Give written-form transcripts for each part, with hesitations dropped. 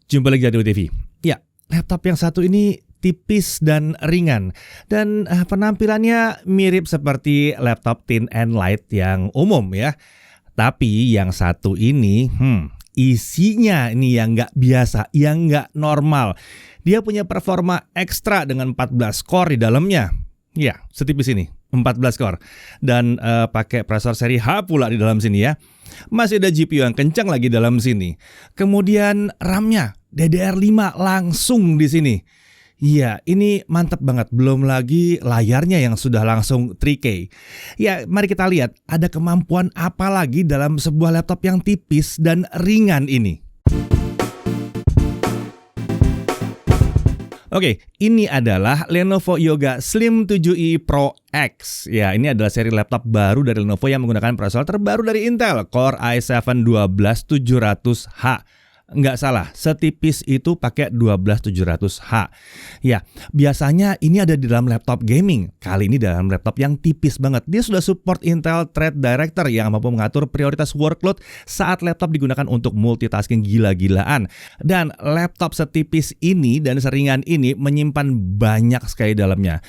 Jumpa lagi di TV. Ya, laptop yang satu ini tipis dan ringan. Dan penampilannya mirip seperti laptop thin and light yang umum ya. Tapi yang satu ini, isinya ini yang nggak biasa, yang nggak normal. Dia punya performa ekstra dengan 14 core di dalamnya. Ya, setipis ini, 14 core. Dan pakai prosesor seri H pula di dalam sini ya. Masih ada GPU yang kencang lagi dalam sini. Kemudian RAM-nya DDR5 langsung di sini. Iya, ini mantap banget. Belum lagi layarnya yang sudah langsung 3K. Ya, mari kita lihat ada kemampuan apa lagi dalam sebuah laptop yang tipis dan ringan ini. Oke, ini adalah Lenovo Yoga Slim 7i Pro X. Ya, ini adalah seri laptop baru dari Lenovo yang menggunakan prosesor terbaru dari Intel, Core i7-12700H. Nggak salah, setipis itu pakai 12700H. Ya, biasanya ini ada di dalam laptop gaming. Kali ini dalam laptop yang tipis banget. Dia sudah support Intel Thread Director yang mampu mengatur prioritas workload saat laptop digunakan untuk multitasking gila-gilaan. Dan laptop setipis ini dan seringan ini menyimpan banyak sekali dalamnya.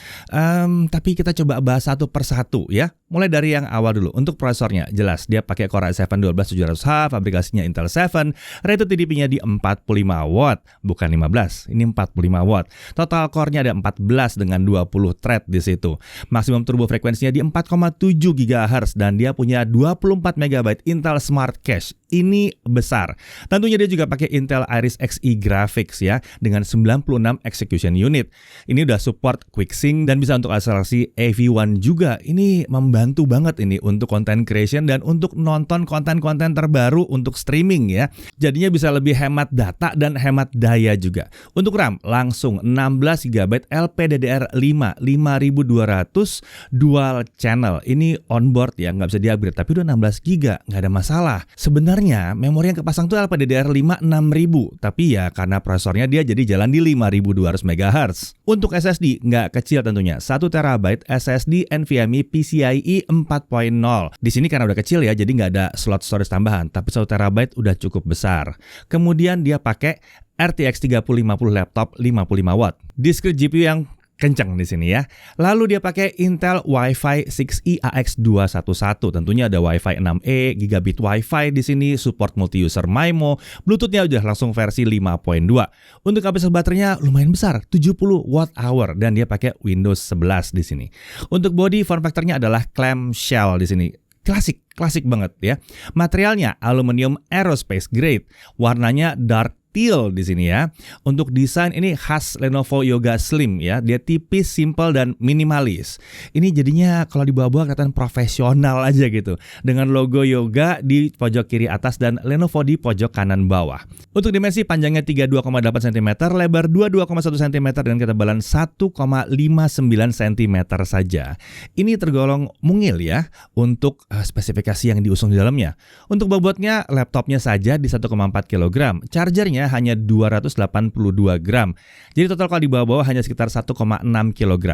Tapi kita coba bahas satu persatu ya. Mulai dari yang awal dulu. Untuk prosesornya, jelas dia pakai Core i7-12700H, fabrikasinya Intel 7, rated TDP-nya di 45 watt, bukan 15, ini 45 watt. Total core-nya ada 14 dengan 20 thread di situ. Maksimum turbo frekuensinya di 4,7 GHz dan dia punya 24 MB Intel Smart Cache. Ini besar. Tentunya dia juga pakai Intel Iris Xe Graphics ya, dengan 96 execution unit. Ini udah support QuickSync dan bisa untuk akselerasi AV1 juga. Ini membantu banget ini untuk content creation dan untuk nonton konten-konten terbaru untuk streaming ya. Jadinya bisa lebih hemat data dan hemat daya juga. Untuk RAM langsung 16 GB LPDDR5 5200 dual channel. Ini onboard ya, nggak bisa di-upgrade tapi udah 16 GB, nggak ada masalah. Sebenarnya memori yang kepasang tuh LPDDR5 6000, tapi ya karena prosesornya dia jadi jalan di 5200 MHz. Untuk SSD nggak kecil tentunya, 1 TB SSD NVMe PCIe 4.0. Di sini karena udah kecil ya, jadi nggak ada slot storage tambahan, tapi 1 TB udah cukup besar. Kemudian dia pakai RTX 3050 laptop 55 watt. Discrete GPU yang kencang di sini ya. Lalu dia pakai Intel Wi-Fi 6E AX211. Tentunya ada Wi-Fi 6E, gigabit Wi-Fi di sini, support multi-user MIMO, Bluetooth-nya udah langsung versi 5.2. Untuk kapasitas baterainya lumayan besar, 70 Wh dan dia pakai Windows 11 di sini. Untuk body form factor-nya adalah clamshell di sini. Klasik banget ya. Materialnya aluminium aerospace grade. Warnanya dark teal di sini ya. Untuk desain ini khas Lenovo Yoga Slim ya. Dia tipis, simple dan minimalis. Ini jadinya kalau dibawa-bawa kelihatan profesional aja gitu. Dengan logo Yoga di pojok kiri atas dan Lenovo di pojok kanan bawah. Untuk dimensi panjangnya 32,8 cm, lebar 22,1 cm dan ketebalan 1,59 cm saja. Ini tergolong mungil ya untuk spesifikasi yang diusung di dalamnya. Untuk bobotnya laptopnya saja di 1,4 kg. Chargernya hanya 282 gram. Jadi total kalau dibawa-bawa hanya sekitar 1,6 kg.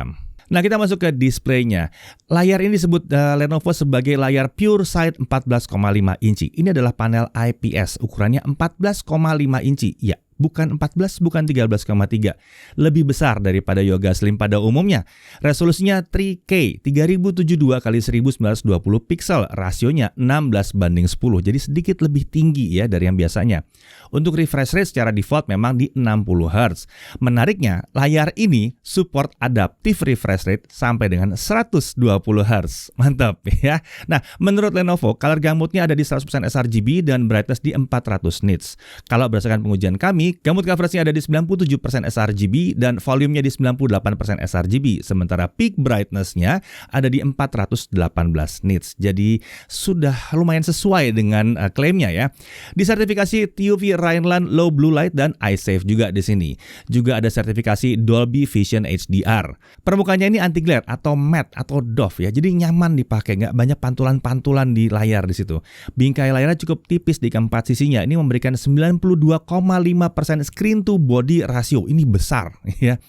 Nah, kita masuk ke displaynya. Layar ini disebut Lenovo sebagai layar PureSight 14,5 inci. Ini adalah panel IPS, ukurannya 14,5 inci. Ya, bukan 14, bukan 13,3. Lebih besar daripada Yoga Slim pada umumnya. Resolusinya 3K, 3072 x 1920 pixel. Rasionya 16:10, jadi sedikit lebih tinggi ya dari yang biasanya. Untuk refresh rate secara default memang di 60 Hz. Menariknya, layar ini support adaptive refresh rate sampai dengan 120 Hz. Mantap ya. Nah, menurut Lenovo, color gamutnya ada di 100% sRGB dan brightness di 400 nits. Kalau berdasarkan pengujian kami, gamut coveragenya ada di 97% sRGB dan volumenya di 98% sRGB. Sementara peak brightness-nya ada di 418 nits. Jadi sudah lumayan sesuai dengan klaimnya ya. Disertifikasi TUV Rhineland Low Blue Light dan iSafe juga di sini. Juga ada sertifikasi Dolby Vision HDR. Permukaannya ini anti glare atau matte atau doff ya. Jadi nyaman dipakai, nggak banyak pantulan-pantulan di layar di situ. Bingkai layarnya cukup tipis di keempat sisinya. Ini memberikan 92,5% 55% screen to body ratio. Ini besar ya.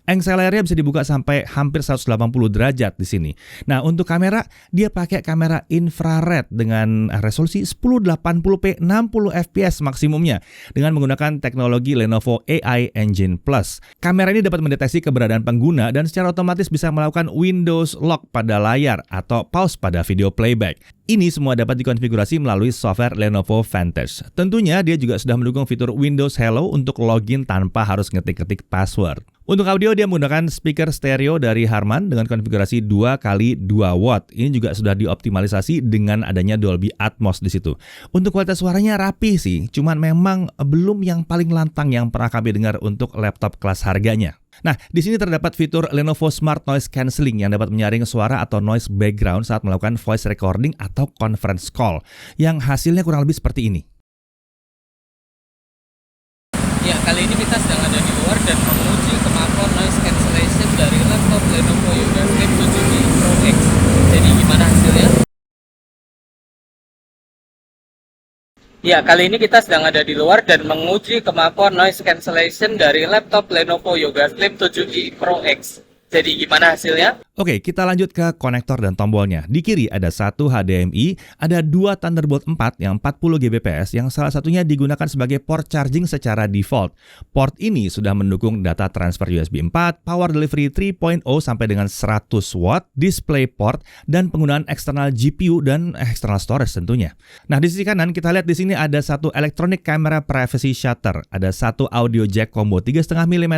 XLR-nya bisa dibuka sampai hampir 180 derajat di sini. Nah, untuk kamera dia pakai kamera infrared dengan resolusi 1080p 60 fps maksimumnya dengan menggunakan teknologi Lenovo AI Engine Plus. Kamera ini dapat mendeteksi keberadaan pengguna dan secara otomatis bisa melakukan Windows Lock pada layar atau pause pada video playback. Ini semua dapat dikonfigurasi melalui software Lenovo Vantage. Tentunya dia juga sudah mendukung fitur Windows Hello untuk login tanpa harus ngetik-ketik password. Untuk audio dia menggunakan speaker stereo dari Harman dengan konfigurasi 2x2 watt. Ini juga sudah dioptimalisasi dengan adanya Dolby Atmos di situ. Untuk kualitas suaranya rapi sih, cuman memang belum yang paling lantang yang pernah kami dengar untuk laptop kelas harganya. Nah, di sini terdapat fitur Lenovo Smart Noise Cancelling yang dapat menyaring suara atau noise background saat melakukan voice recording atau conference call, yang hasilnya kurang lebih seperti ini. Ya, kali ini kita sedang ada di luar dan menguji kemampuan noise cancellation dari laptop Lenovo Yoga Slim 7i Pro X. Jadi gimana hasilnya? Ya, kali ini kita sedang ada di luar dan menguji kemampuan noise cancellation dari laptop Lenovo Yoga Slim 7i Pro X. Jadi gimana hasilnya? Oke, kita lanjut ke konektor dan tombolnya. Di kiri ada satu HDMI, ada dua Thunderbolt 4 yang 40 Gbps yang salah satunya digunakan sebagai port charging secara default. Port ini sudah mendukung data transfer USB 4, power delivery 3.0 sampai dengan 100 watt, display port, dan penggunaan eksternal GPU dan eksternal storage tentunya. Nah, di sisi kanan kita lihat di sini ada satu electronic camera privacy shutter, ada satu audio jack combo 3,5 mm,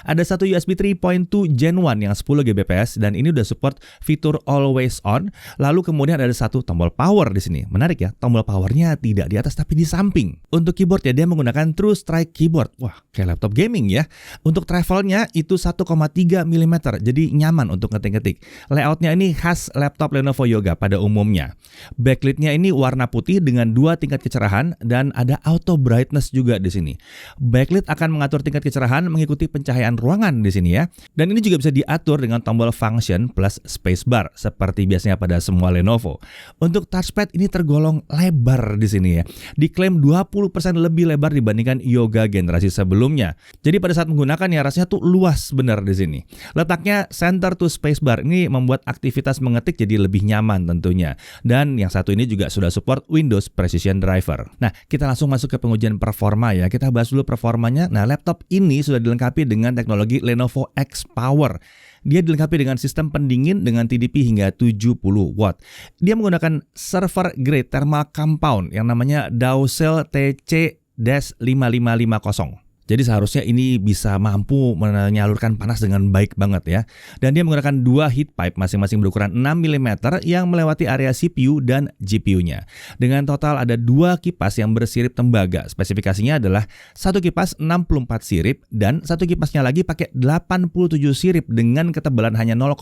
ada satu USB 3.2 Gen 1 yang 10 Gbps dan ini udah support fitur always on. Lalu kemudian ada satu tombol power di sini. Menarik ya, tombol powernya tidak di atas tapi di samping. Untuk keyboard ya dia menggunakan True Strike keyboard. Wah, kayak laptop gaming ya. Untuk travelnya itu 1,3 mm, jadi nyaman untuk ngetik-ngetik. Layoutnya ini khas laptop Lenovo Yoga pada umumnya. Backlit-nya ini warna putih dengan 2 tingkat kecerahan dan ada auto brightness juga di sini. Backlit akan mengatur tingkat kecerahan mengikuti pencahayaan ruangan di sini ya. Dan ini juga bisa diatur dengan tombol function plus spacebar seperti biasanya pada semua Lenovo. Untuk touchpad ini tergolong lebar di sini ya. Diklaim 20% lebih lebar dibandingkan Yoga generasi sebelumnya. Jadi pada saat menggunakan ya rasanya tuh luas benar di sini. Letaknya center to spacebar ini membuat aktivitas mengetik jadi lebih nyaman tentunya. Dan yang satu ini juga sudah support Windows Precision Driver. Nah, kita langsung masuk ke pengujian performa ya. Kita bahas dulu performanya. Nah, laptop ini sudah dilengkapi dengan teknologi Lenovo X Power. Dia dilengkapi dengan sistem pendingin dengan TDP hingga 70 watt. Dia menggunakan server grade thermal compound yang namanya Dowcell TC-5550. Jadi seharusnya ini bisa mampu menyalurkan panas dengan baik banget ya. Dan dia menggunakan dua heat pipe masing-masing berukuran 6 mm yang melewati area CPU dan GPU-nya. Dengan total ada dua kipas yang bersirip tembaga. Spesifikasinya adalah satu kipas 64 sirip dan satu kipasnya lagi pakai 87 sirip dengan ketebalan hanya 0,1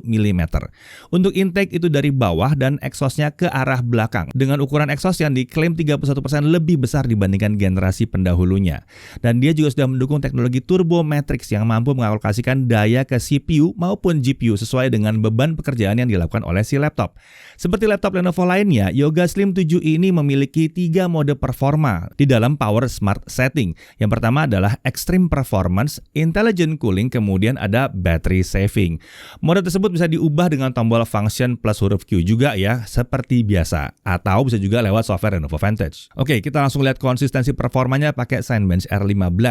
mm. Untuk intake itu dari bawah dan exhaust-nya ke arah belakang. Dengan ukuran exhaust yang diklaim 31% lebih besar dibandingkan generasi pendahulunya. Dan dia juga sudah mendukung teknologi Turbo Matrix yang mampu mengalokasikan daya ke CPU maupun GPU sesuai dengan beban pekerjaan yang dilakukan oleh si laptop. Seperti laptop Lenovo lainnya, Yoga Slim 7i ini memiliki 3 mode performa di dalam Power Smart Setting. Yang pertama adalah Extreme Performance, Intelligent Cooling, kemudian ada Battery Saving. Mode tersebut bisa diubah dengan tombol function plus huruf Q juga ya, seperti biasa. Atau bisa juga lewat software Lenovo Vantage. Oke, kita langsung lihat konsistensi performanya pakai Cinebench R15.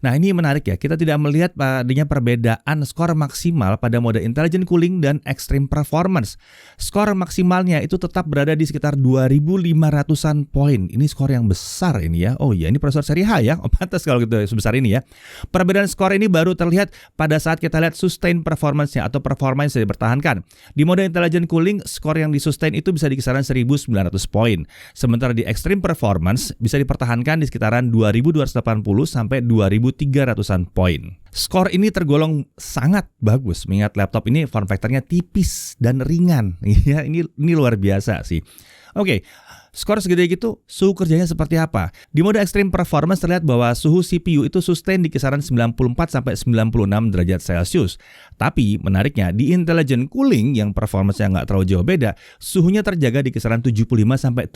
Nah, ini menarik ya, kita tidak melihat adanya perbedaan skor maksimal pada mode Intelligent Cooling dan Extreme Performance. Skor maksimalnya itu tetap berada di sekitar 2.500-an poin. Ini skor yang besar ini ya. Oh iya, ini prosesor seri H ya. Oh, pantas kalau gitu sebesar ini ya. Perbedaan skor ini baru terlihat pada saat kita lihat sustain performance-nya atau performa yang sudah dipertahankan. Di mode Intelligent Cooling, skor yang di sustain itu bisa di kisaran 1.900 poin. Sementara di Extreme Performance bisa dipertahankan di sekitaran 2.280 sampai 2.300-an poin. Skor ini tergolong sangat bagus mengingat laptop ini form factor-nya tipis dan ringan. Ya, ini luar biasa sih. Oke, skor segede gitu, suhu kerjanya seperti apa? Di mode Extreme Performance terlihat bahwa suhu CPU itu sustain di kisaran 94-96 derajat Celcius. Tapi menariknya, di Intelligent Cooling yang performance-nya nggak terlalu jauh beda, suhunya terjaga di kisaran 75-79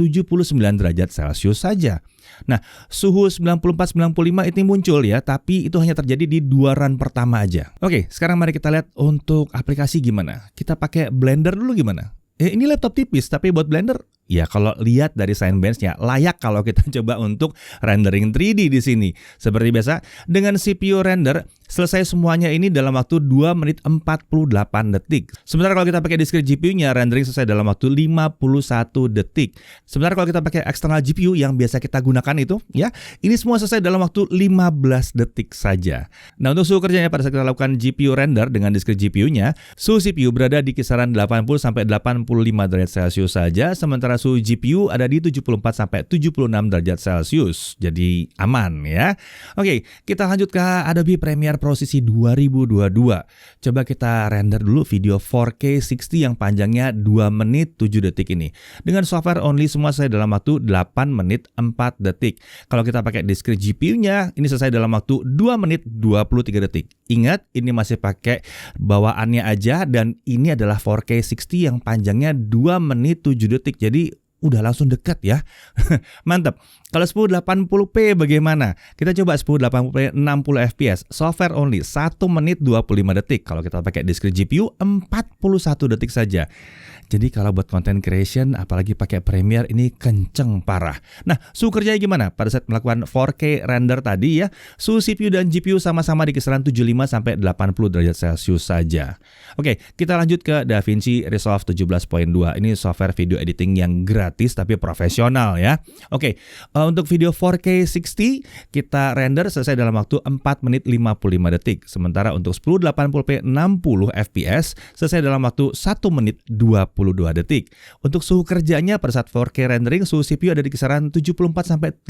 derajat Celcius saja. Nah, suhu 94-95 itu muncul ya, tapi itu hanya terjadi di 2 run pertama aja. Oke, sekarang mari kita lihat untuk aplikasi gimana. Kita pakai Blender dulu gimana? Ini laptop tipis, tapi buat Blender, ya kalau lihat dari Cinebench-nya, layak kalau kita coba untuk rendering 3D di sini. Seperti biasa, dengan CPU render, selesai semuanya ini dalam waktu 2 menit 48 detik. Sementara kalau kita pakai discrete GPU-nya, rendering selesai dalam waktu 51 detik. Sementara kalau kita pakai external GPU yang biasa kita gunakan itu, ya, ini semua selesai dalam waktu 15 detik saja. Nah, untuk suhu kerjanya pada saat kita lakukan GPU render dengan discrete GPU-nya, suhu CPU berada di kisaran 80-85 derajat Celcius saja, sementara suhu GPU ada di 74-76 derajat Celcius. Jadi aman ya. Oke, kita lanjut ke Adobe Premiere Pro sisi 2022. Coba kita render dulu video 4K 60 yang panjangnya 2 menit 7 detik ini. Dengan software only semua selesai dalam waktu 8 menit 4 detik. Kalau kita pakai discrete GPU-nya, ini selesai dalam waktu 2 menit 23 detik. Ingat, ini masih pakai bawaannya aja dan ini adalah 4K 60 yang panjangnya 2 menit 7 detik. Jadi udah langsung dekat ya. Mantap. Kalau 1080p bagaimana? Kita coba 1080p 60 fps. Software only 1 menit 25 detik. Kalau kita pakai discrete GPU 41 detik saja. Jadi kalau buat content creation, apalagi pakai Premiere, ini kenceng parah. Nah, suhu kerjanya gimana? Pada saat melakukan 4K render tadi ya, suhu CPU dan GPU sama-sama di kisaran 75-80 derajat Celcius saja. Oke, kita lanjut ke DaVinci Resolve 17.2. Ini software video editing yang gratis tapi profesional ya. Oke, untuk video 4K 60, kita render selesai dalam waktu 4 menit 55 detik. Sementara untuk 1080p 60 fps, selesai dalam waktu 1 menit 22 detik. Untuk suhu kerjanya pada saat 4K rendering, suhu CPU ada di kisaran 74-85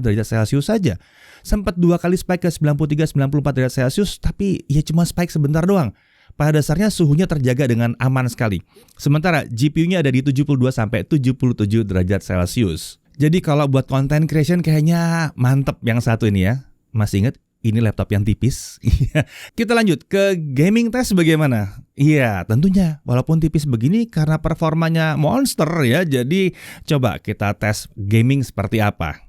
derajat Celcius saja. Sempat 2 kali spike ke 93-94 derajat Celcius, tapi ya cuma spike sebentar doang. Pada dasarnya suhunya terjaga dengan aman sekali. Sementara GPU-nya ada di 72-77 derajat Celcius. Jadi kalau buat content creation kayaknya mantep yang satu ini ya. Masih ingat? Ini laptop yang tipis. Kita lanjut ke gaming test bagaimana? Iya, tentunya walaupun tipis begini karena performanya monster ya. Jadi coba kita tes gaming seperti apa.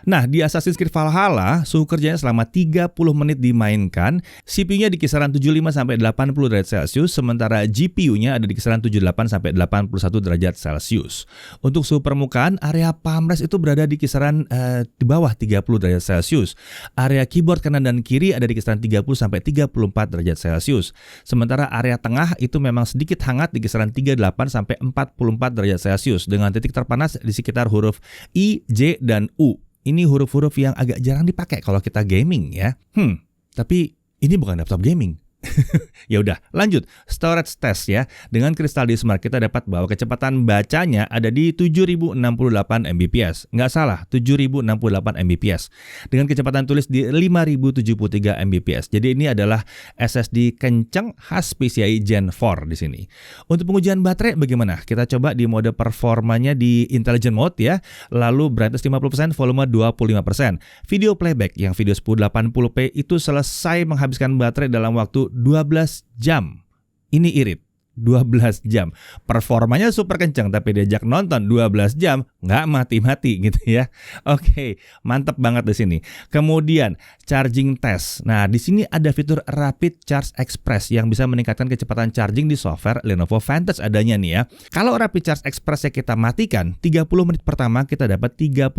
Nah, di Assassin's Creed Valhalla, suhu kerjanya selama 30 menit dimainkan, CPU-nya di kisaran 75-80 derajat Celcius, sementara GPU-nya ada di kisaran 78-81 derajat Celcius. Untuk suhu permukaan, area palm rest itu berada di kisaran di bawah 30 derajat Celcius. Area keyboard kanan dan kiri ada di kisaran 30-34 derajat Celcius. Sementara area tengah itu memang sedikit hangat di kisaran 38-44 derajat Celcius, dengan titik terpanas di sekitar huruf I, J, dan U. Ini huruf-huruf yang agak jarang dipakai kalau kita gaming ya. Tapi ini bukan laptop gaming. Ya udah, lanjut. Storage test ya. Dengan Crystal D Smart kita dapat bahwa kecepatan bacanya ada di 7068 Mbps. Nggak salah, 7068 Mbps. Dengan kecepatan tulis di 5073 Mbps. Jadi ini adalah SSD kenceng khas PCIe Gen 4 di sini. Untuk pengujian baterai bagaimana? Kita coba di mode performanya di Intelligent Mode ya. Lalu brightness 50%, volume 25%. Video playback yang video 1080p itu selesai menghabiskan baterai dalam waktu 12 jam. Ini irit. 12 jam. Performanya super kencang tapi diajak nonton 12 jam nggak mati-mati gitu ya. Oke, mantep banget di sini. Kemudian charging test. Nah, di sini ada fitur Rapid Charge Express yang bisa meningkatkan kecepatan charging di software Lenovo Vantage adanya nih ya. Kalau Rapid Charge Express yang kita matikan, 30 menit pertama kita dapat 33%.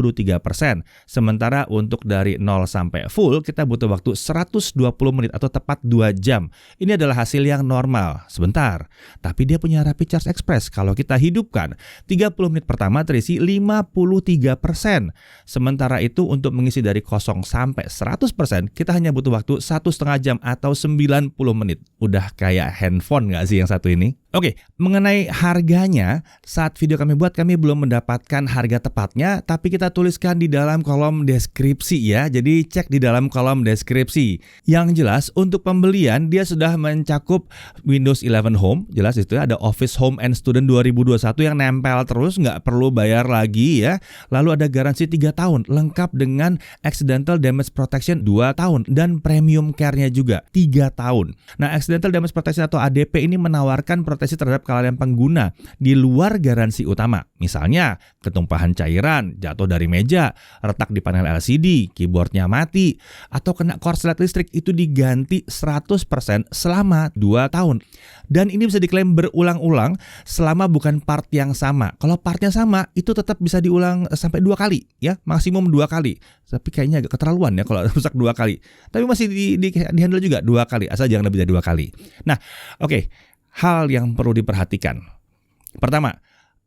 Sementara untuk dari 0 sampai full kita butuh waktu 120 menit atau tepat 2 jam. Ini adalah hasil yang normal. Sebentar. Tapi dia punya Rapid Charge Express. Kalau kita hidupkan, 30 menit pertama terisi 53%. Sementara itu untuk mengisi dari 0 sampai 100%, kita hanya butuh waktu 1,5 jam atau 90 menit. Udah kayak handphone nggak sih yang satu ini? Oke, mengenai harganya, saat video kami buat kami belum mendapatkan harga tepatnya, tapi kita tuliskan di dalam kolom deskripsi ya. Jadi cek di dalam kolom deskripsi. Yang jelas untuk pembelian dia sudah mencakup Windows 11 Home, jelas itu ada Office Home and Student 2021 yang nempel terus, nggak perlu bayar lagi ya. Lalu ada garansi 3 tahun, lengkap dengan Accidental Damage Protection 2 tahun dan Premium Care-nya juga 3 tahun. Nah, Accidental Damage Protection atau ADP ini menawarkan proteksi terhadap kelalaian pengguna di luar garansi utama. Misalnya, ketumpahan cairan, jatuh dari meja, retak di panel LCD, keyboardnya mati, atau kena korslet listrik itu diganti 100% selama 2 tahun. Dan ini bisa diklaim berulang-ulang selama bukan part yang sama. Kalau partnya sama, itu tetap bisa diulang sampai 2 kali ya, maksimum 2 kali. Tapi kayaknya agak keterlaluan ya kalau rusak 2 kali. Tapi masih di-handle juga 2 kali, asal jangan lebih dari 2 kali. Nah, oke. Hal yang perlu diperhatikan. Pertama,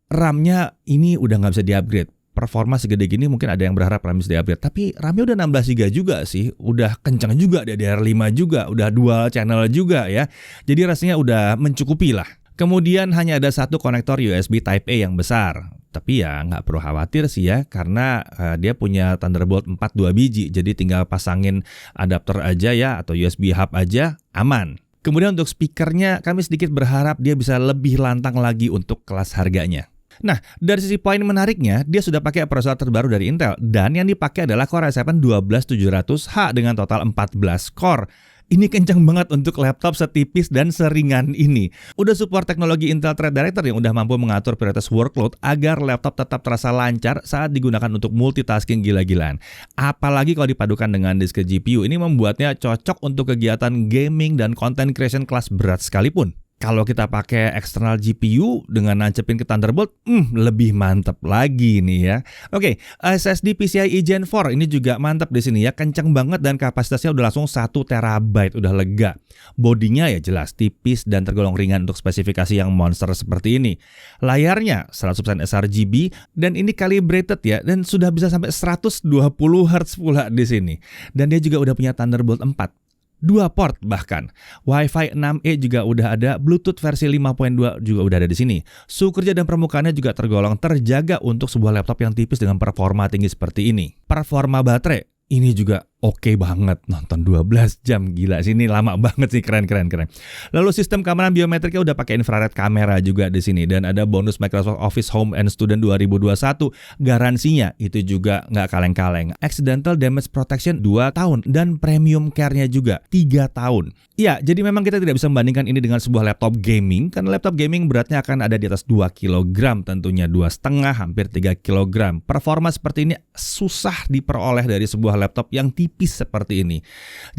RAM-nya ini udah nggak bisa di-upgrade. Performa segede gini mungkin ada yang berharap RAM bisa di-upgrade. Tapi RAM-nya udah 16 GB juga sih. Udah kencang juga, DDR5 juga. Udah dual channel juga ya. Jadi rasanya udah mencukupi lah. Kemudian hanya ada satu konektor USB Type A yang besar. Tapi ya nggak perlu khawatir sih ya. Karena dia punya Thunderbolt 4 2 biji. Jadi tinggal pasangin adapter aja ya. Atau USB hub aja, aman. Kemudian untuk speakernya kami sedikit berharap dia bisa lebih lantang lagi untuk kelas harganya. Nah, dari sisi poin menariknya, dia sudah pakai prosesor terbaru dari Intel dan yang dipakai adalah Core i7 12700H dengan total 14 core. Ini kencang banget untuk laptop setipis dan seringan ini. Udah support teknologi Intel Thread Director yang udah mampu mengatur prioritas workload agar laptop tetap terasa lancar saat digunakan untuk multitasking gila-gilaan. Apalagi kalau dipadukan dengan disk GPU, ini membuatnya cocok untuk kegiatan gaming dan content creation kelas berat sekalipun. Kalau kita pakai eksternal GPU dengan nancepin ke Thunderbolt, lebih mantap lagi nih ya. Oke, SSD PCIe Gen 4 ini juga mantap di sini ya, kencang banget dan kapasitasnya udah langsung 1 TB, udah lega. Bodinya ya jelas tipis dan tergolong ringan untuk spesifikasi yang monster seperti ini. Layarnya 100% sRGB dan ini calibrated ya, dan sudah bisa sampai 120 Hz pula di sini. Dan dia juga udah punya Thunderbolt 4. 2 port bahkan. Wi-Fi 6E juga udah ada, Bluetooth versi 5.2 juga udah ada di sini. Suhu kerja dan permukaannya juga tergolong terjaga untuk sebuah laptop yang tipis dengan performa tinggi seperti ini. Performa baterai ini juga oke banget, nonton 12 jam, gila sih, ini lama banget sih, keren. Lalu sistem keamanan biometriknya udah pakai infrared kamera juga di sini dan ada bonus Microsoft Office Home and Student 2021. Garansinya itu juga nggak kaleng-kaleng. Accidental Damage Protection 2 tahun dan Premium Care-nya juga 3 tahun. Ya, jadi memang kita tidak bisa membandingkan ini dengan sebuah laptop gaming karena laptop gaming beratnya akan ada di atas 2 kg, tentunya 2,5 hampir 3 kg. Performa seperti ini susah diperoleh dari sebuah laptop yang tipis seperti ini.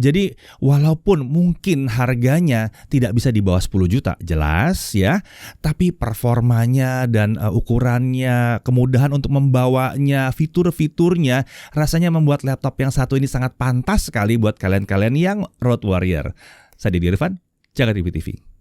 Jadi walaupun mungkin harganya tidak bisa di bawah 10 juta, jelas ya, tapi performanya dan ukurannya, kemudahan untuk membawanya, fitur-fiturnya rasanya membuat laptop yang satu ini sangat pantas sekali buat kalian-kalian yang road warrior. Saya Didi Irfan, Jaga TV TV.